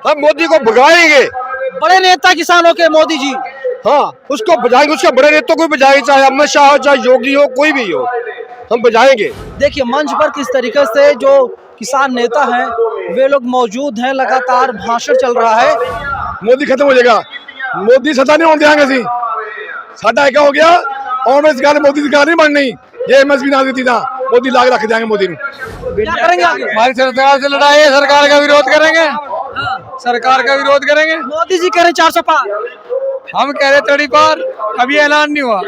हम मोदी को भगाएंगे। बड़े नेता किसानों के मोदी जी। हाँ, उसको बजाएंगे, उसके बड़े नेताओं को बजाएंगे, चाहे अमित शाह हो, चाहे योगी हो, कोई भी हो, हम बजाएंगे। देखिए मंच पर किस तरीके से जो किसान नेता हैं वे लोग मौजूद हैं, लगातार भाषण चल रहा है। मोदी खत्म हो जाएगा, मोदी सत्ता नहीं होने देंगे सी। साडा क्या हो गया, कांग्रेस सरकार मोदी सरकार नहीं बननी, ये एमएसपी ना दी था, मोदी लाग रख देंगे मोदी को। क्या करेंगे आगे? हमारी सरकार से लड़ाई है, सरकार का विरोध करेंगे। सरकार का विरोध करेंगे। मोदी जी कह रहे 400 पार, हम कह रहे थोड़ी पार, अभी ऐलान नहीं हुआ।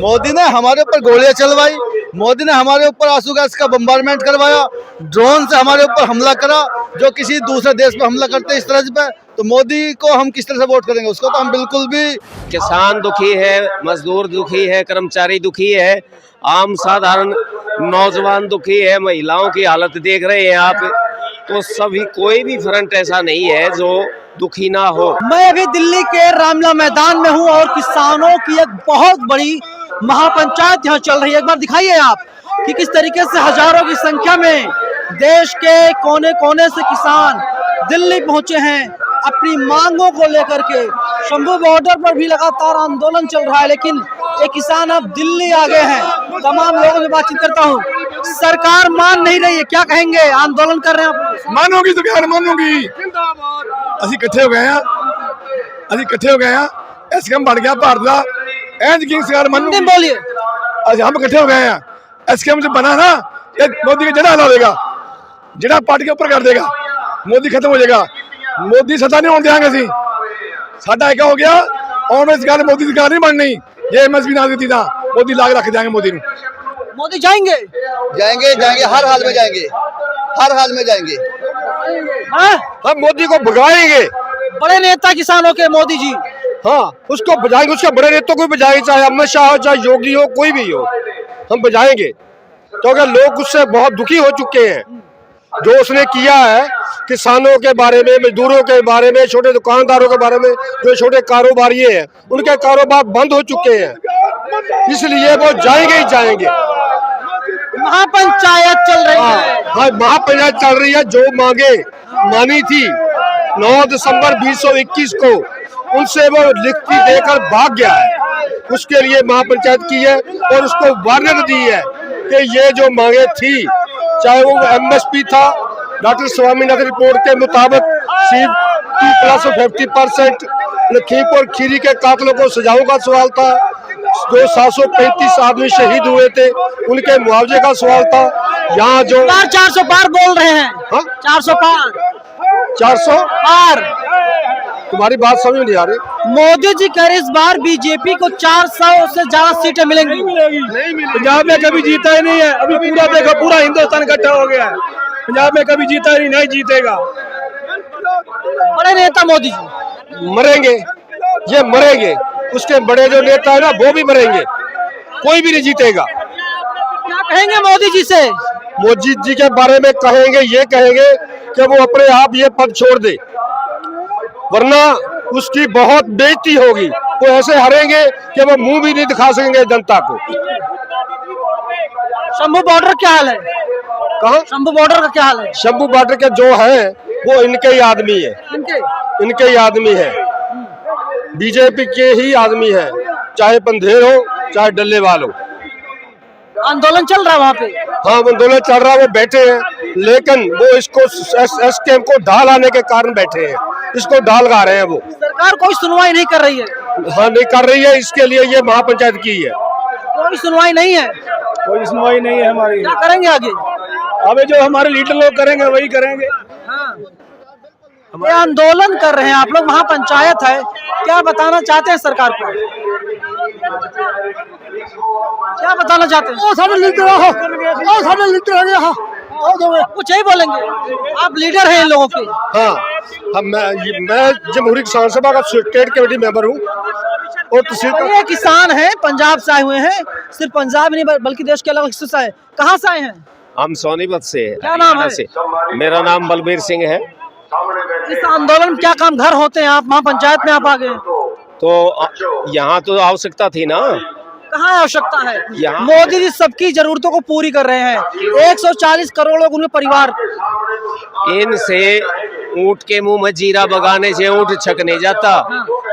मोदी ने हमारे ऊपर गोलियां चलवाई, मोदी ने हमारे ऊपर आंसू गैस का बम्बार्डमेंट करवाया, ड्रोन से हमारे ऊपर हमला करा, जो किसी दूसरे देश पे हमला करते इस तरह पे, तो मोदी को हम किस तरह से वोट करेंगे? उसको तो हम बिल्कुल भी। किसान दुखी है, मजदूर दुखी है, कर्मचारी दुखी है, आम साधारण नौजवान दुखी है, महिलाओं की हालत देख रहे हैं आप, तो सभी कोई भी फ्रंट ऐसा नहीं है जो दुखी ना हो। मैं अभी दिल्ली के रामलीला मैदान में हूं और किसानों की एक बहुत बड़ी महापंचायत यहाँ चल रही है। एक बार दिखाइए आप कि किस तरीके से हजारों की संख्या में देश के कोने कोने से किसान दिल्ली पहुंचे हैं अपनी मांगों को लेकर के। शंभू बॉर्डर पर भी लगातार आंदोलन चल रहा है, लेकिन ये किसान अब दिल्ली आ गए हैं। तमाम लोगों से बातचीत करता हूँ, सरकार मान नहीं रही है, क्या कहेंगे? आंदोलन कर रहे हैं आप? मानोगी तो क्या मानोगी, ਅਸੀਂ ਇਕੱਠੇ ਹੋ ਗਏ ਆ, ਐਸਕੇਐਮ ਬਣ ਗਿਆ ਭਾਰਤ ਦਾ, ਐਂਜ ਕਿੰਗ ਸਰਕਾਰ ਮੰਨੂਗੀ। बोलिए। ਅਸੀਂ ਹਮ ਇਕੱਠੇ ਹੋ गए हैं, एसकेएम से बना ना, ये मोदी का जड़ा हला देगा, जड़ा पार्टी के ऊपर कर देगा, मोदी खत्म हो जाएगा, मोदी सत्ता नहीं होने देंगे सी। साडा क्या हो गया, कांग्रेस सरकार मोदी सरकार नहीं बननी, ये एमएसपी ना दी था, मोदी लाग रख देंगे मोदी को। मोदी जाएंगे? जाएंगे जाएंगे, हर हाल में जाएंगे, हर हाल में जाएंगे। हाँ? हम मोदी को भगाएंगे। बड़े नेता किसानों के मोदी जी। हाँ, उसको बजाएंगे, उसके बड़े नेताओं को बजाएंगे, चाहे अमित शाह हो, चाहे योगी हो, कोई भी हो, हम बजाएंगे। क्योंकि लोग उससे बहुत दुखी हो चुके हैं, जो उसने किया है किसानों के बारे में, मजदूरों के बारे में, छोटे दुकानदारों के बारे में, जो छोटे कारोबारी हैं उनके कारोबार बंद हो चुके हैं, इसलिए वो जाएंगे ही जाएंगे। महापंचायत चल रही है। हाँ, महापंचायत चल रही है। जो मांगे मानी थी 9 दिसंबर 2021 को, उनसे वो लिखती देकर भाग गया है, उसके लिए महापंचायत की है और उसको वार्निंग दी है कि ये जो मांगे थी, चाहे वो एमएसपी था, डॉक्टर स्वामीनाथन रिपोर्ट के मुताबिक CP+50%, लखीमपुर खीरी के कातलों को सजाओं का सवाल था, जो 735 आदमी शहीद हुए थे उनके मुआवजे का सवाल था। यहाँ जो 400 पार बोल रहे हैं। हाँ? 400 पार, 400 पार। तुम्हारी बात समझ नहीं आ रही। मोदी जी कह रहे इस बार बीजेपी को 400 से ज्यादा सीटें मिलेंगी। नहीं मिली। पंजाब में कभी जीता ही नहीं है, अभी पूरा देखो, पूरा हिंदुस्तान इकट्ठा हो गया है, पंजाब में कभी जीता ही नहीं जीतेगा। बड़े नेता मोदी जी मरेंगे, ये मरेंगे, उसके बड़े जो नेता है ना वो भी मरेंगे, कोई भी नहीं जीतेगा। क्या कहेंगे मोदी जी से? मोदी जी के बारे में कहेंगे, ये कहेंगे कि वो अपने आप ये पद छोड़ दे, वरना उसकी बहुत बेइज्जती होगी। वो ऐसे हारेंगे कि वो मुंह भी नहीं दिखा सकेंगे जनता को। शंभू बॉर्डर क्या हाल है? कहाँ? शंभू बॉर्डर का क्या हाल है? शंभू बॉर्डर के जो है वो इनके ही आदमी है, इनके ही आदमी है, बीजेपी के ही आदमी है, चाहे पंधेर हो चाहे डल्लेवाल हो। आंदोलन चल रहा है वहाँ पे। हाँ, आंदोलन चल रहा है, वो बैठे हैं, लेकिन वो इसको एसकेएम को ढाल आने के कारण बैठे हैं, इसको ढाल गा रहे हैं वो। सरकार कोई सुनवाई नहीं कर रही है। हाँ, नहीं कर रही है, इसके लिए ये महापंचायत की है। कोई सुनवाई नहीं है। कोई सुनवाई नहीं है हमारी। क्या करेंगे आगे? अबे जो हमारे लीडर लोग करेंगे वही करेंगे। ये आंदोलन कर रहे हैं आप लोग, महापंचायत है, क्या बताना चाहते हैं सरकार को? क्या बताना चाहते हैं? कुछ यही बोलेंगे, आप लीडर हैं इन लोगों के। हाँ, मैं जमहूरी किसान सभा का स्टेट कमेटी मेंबर हूँ और ये किसान हैं, पंजाब से आए हुए हैं, सिर्फ पंजाब नहीं बल्कि देश के अलग हिस्सों से आए। कहाँ से आए हैं? हम सोनीपत से। क्या नाम है? मेरा नाम बलबीर सिंह है। इस आंदोलन में क्या काम घर होते हैं, आप महापंचायत में आप आ गए? तो यहाँ तो आवश्यकता थी ना। कहाँ आवश्यकता है? यहाँ मोदी जी सबकी जरूरतों को पूरी कर रहे हैं, 140 करोड़ लोग उनके परिवार। इनसे ऊंट के मुंह में जीरा बगाने से ऊंट छक नहीं जाता।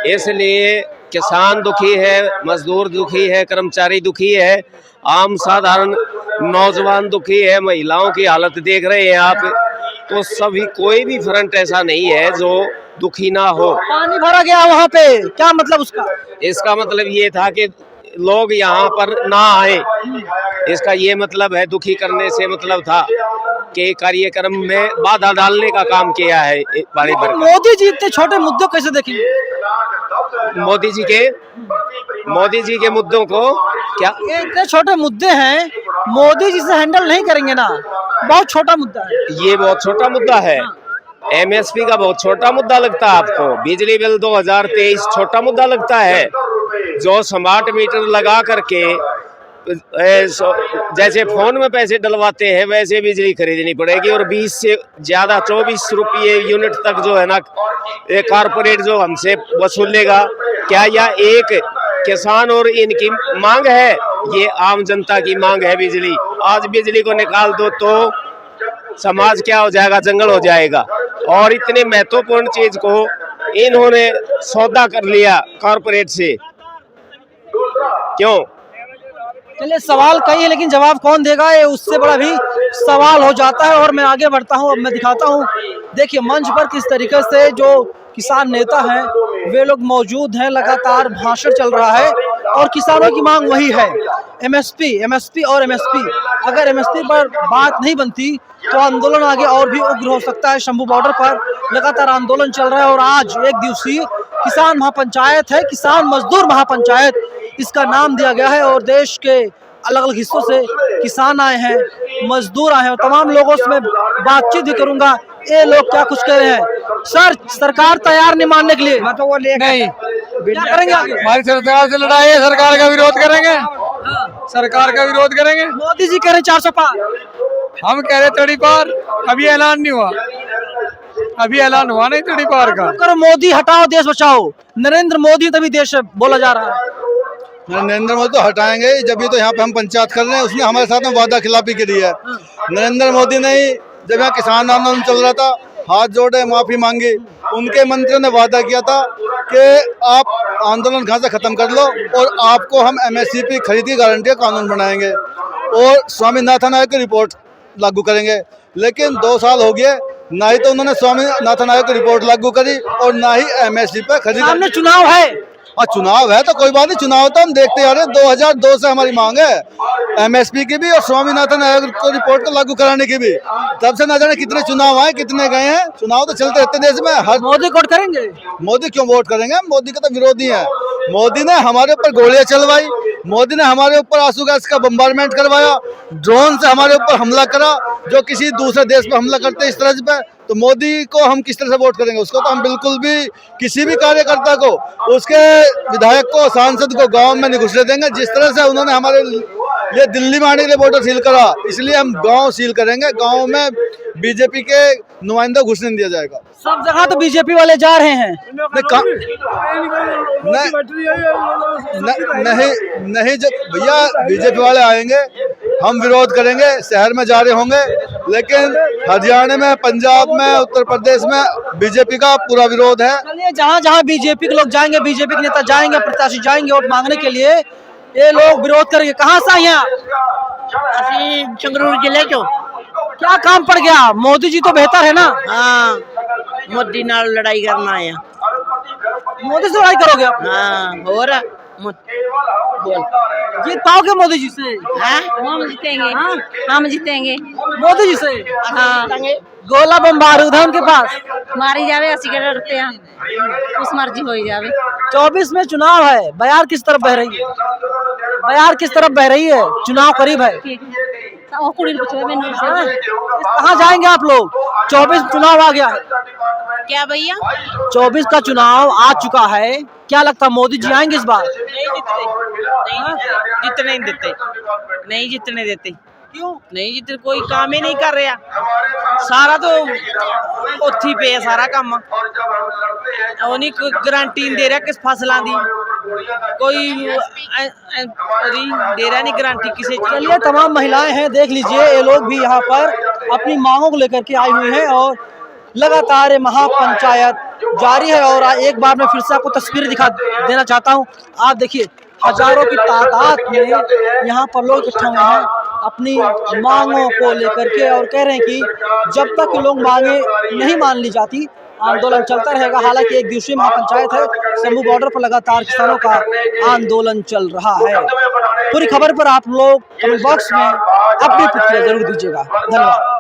इसलिए किसान दुखी है, मजदूर दुखी है, कर्मचारी दुखी है, आम साधारण नौजवान दुखी है, महिलाओं की हालत देख रहे हैं आप। तो सभी कोई भी फ्रंट ऐसा नहीं है जो दुखी ना हो। पानी भरा गया वहाँ पे, क्या मतलब उसका? इसका मतलब ये था कि लोग यहाँ पर ना आए, इसका ये मतलब है, दुखी करने से मतलब था कि कार्यक्रम में बाधा डालने का काम किया है पानी भर कर। मोदी जी इतने छोटे मुद्दों कैसे देखेंगे? मोदी जी के मुद्दों को क्या, ये इतने छोटे मुद्दे हैं, मोदी जी से हैंडल नहीं करेंगे ना, बहुत छोटा मुद्दा है। ये बहुत छोटा मुद्दा है। एमएसपी का बहुत छोटा मुद्दा लगता है आपको? बिजली बिल 2023 छोटा मुद्दा लगता है? जो स्मार्ट मीटर लगा करके जैसे फोन में पैसे डलवाते हैं वैसे बिजली खरीदनी पड़ेगी, और 20 से ज्यादा 24 रुपये यूनिट तक जो है ना कारपोरेट जो हमसे वसूलेगा। क्या यह एक किसान और इनकी मांग है? ये आम जनता की मांग है बिजली। आज बिजली को निकाल दो तो समाज क्या हो जाएगा, जंगल हो जाएगा। और इतने महत्वपूर्ण चीज को इन्होंने सौदा कर लिया कारपोरेट से, क्यों? चलिए, सवाल कई है लेकिन जवाब कौन देगा ये उससे बड़ा भी सवाल हो जाता है। और मैं आगे बढ़ता हूँ, अब मैं दिखाता हूँ, देखिए मंच पर किस तरीके से जो किसान नेता हैं वे लोग मौजूद हैं, लगातार भाषण चल रहा है और किसानों की मांग वही है, एमएसपी और एमएसपी। अगर एमएसपी पर बात नहीं बनती तो आंदोलन आगे और भी उग्र हो सकता है। शंभू बॉर्डर पर लगातार आंदोलन चल रहा है और आज एक दिवसीय किसान महापंचायत है, किसान मजदूर महापंचायत इसका नाम दिया गया है। और देश के अलग अलग हिस्सों से किसान आए हैं, मजदूर आए हैं और तमाम लोगों से मैं बातचीत भी करूंगा। ये लोग क्या कुछ कह रहे हैं? सर, सरकार तैयार नहीं मानने के लिए? मैं तो वो नहीं, क्या करेंगे आगे? हमारी सरकार से लड़ाई है, सरकार का विरोध करेंगे, सरकार का विरोध करेंगे। मोदी जी कह रहे 400 पार, हम कह रहे तड़ी पार, अभी ऐलान नहीं हुआ, अभी ऐलान हुआ नहीं तड़ी पार का। करो मोदी हटाओ देश बचाओ, नरेंद्र मोदी तभी देश बोला जा रहा है। नरेंद्र मोदी तो हटाएंगे, जब भी तो यहाँ पे हम पंचायत कर रहे हैं, उसने हमारे साथ में वादा खिलाफी करी है। नरेंद्र मोदी ने ही जब यहाँ किसान आंदोलन चल रहा था हाथ जोड़े माफी मांगी, उनके मंत्री ने वादा किया था कि आप आंदोलन कहाँ से खत्म कर लो और आपको हम एमएसपी खरीद की गारंटी का कानून बनाएंगे और स्वामीनाथन आयोग की रिपोर्ट लागू करेंगे। लेकिन 2 साल हो गए, ना ही तो उन्होंने स्वामीनाथन आयोग की रिपोर्ट लागू करी और ना ही एमएसपी पे खरीद। सामने चुनाव है, और चुनाव है तो कोई बात नहीं, चुनाव तो हम देखते आ रहे हैं। 2002 से हमारी मांग है एमएसपी की भी और स्वामीनाथन आयोग को रिपोर्ट को लागू कराने की भी। तब से ना जाने कितने चुनाव आए, कितने गए हैं। चुनाव तो चलते रहते देश में। हर मोदी वोट करेंगे? मोदी क्यों वोट करेंगे? मोदी का तो विरोधी है। मोदी ने हमारे ऊपर गोलियां चलवाई, मोदी ने हमारे ऊपर आंसू गैस का बम्बारमेंट करवाया, ड्रोन से हमारे ऊपर हमला करा, जो किसी दूसरे देश पे हमला करते इस तरह पे। तो मोदी को हम किस तरह से वोट करेंगे? उसको तो हम बिल्कुल भी, किसी भी कार्यकर्ता को, उसके विधायक को, सांसद को गांव में नहीं घुसने देंगे। जिस तरह से उन्होंने हमारे लिए दिल्ली में आने के लिए बॉर्डर सील करा, इसलिए हम गांव सील करेंगे। गांव में बीजेपी के नुमाइंदा घुसने नहीं दिया जाएगा। सब जगह तो बीजेपी वाले जा रहे हैं। नहीं, जब भैया बीजेपी वाले आएंगे हम विरोध करेंगे, शहर में जा रहे होंगे, लेकिन हरियाणा में, पंजाब में, उत्तर प्रदेश में बीजेपी का पूरा विरोध है। चलिए, जहाँ जहाँ बीजेपी के लोग जाएंगे, बीजेपी के नेता जाएंगे, प्रत्याशी जाएंगे वोट मांगने के लिए, ये लोग विरोध करेंगे। कहाँ से आए आप? संगरूर जिले चो। क्या काम पड़ गया? मोदी जी तो बेहतर है ना। हाँ, मोदी नाल लड़ाई करना आया। मोदी से लड़ाई करोगे आप? हाँ, और बोल जीत पाओगे मोदी जी से? हाँ, हम जीतेंगे। हाँ, हम जीतेंगे मोदी जी से। हाँ, गोला बम बारूद है उनके पास। मारी जावे, असि के डरते हैं, उस मर्जी हो जावे। 24 में चुनाव है, बयार किस तरफ बह रही है? बयार किस तरफ बह रही है? चुनाव करीब है। कहाँ जाएंगे आप लोग? 24 चुनाव आ गया है। क्या भैया? 24 का चुनाव आ चुका है, क्या लगता है मोदी जी आएंगे इस बार? जितने देते नहीं, जितने देते क्यों नहीं? जितने कोई काम ही नहीं कर रहा, सारा तो उत्थी पे है सारा काम। ਉਹ ਨਹੀਂ ਕੋਈ गारंटी नहीं दे रहा किस फसलों की, कोई दे रहा नहीं गारंटी किसी चीज। चलिए, तमाम महिलाएं हैं, देख लीजिए, ये लोग भी यहाँ पर अपनी मांगों को लेकर के आई हुई हैं और लगातार ये महापंचायत जारी है। और एक बार मैं फिर से आपको तस्वीर दिखा देना चाहता हूँ। आप देखिए हजारों की तादाद में यहाँ पर लोग इकट्ठे हुए हैं अपनी मांगों को लेकर के, और कह रहे हैं कि जब तक लोग मांगे नहीं मान ली जाती आंदोलन चलता रहेगा। हालांकि एक दिवसीय महापंचायत है, शंभू बॉर्डर पर लगातार किसानों का आंदोलन चल रहा है। पूरी खबर पर आप लोग कमेंट बॉक्स में अपनी प्रतिक्रिया जरूर दीजिएगा। धन्यवाद।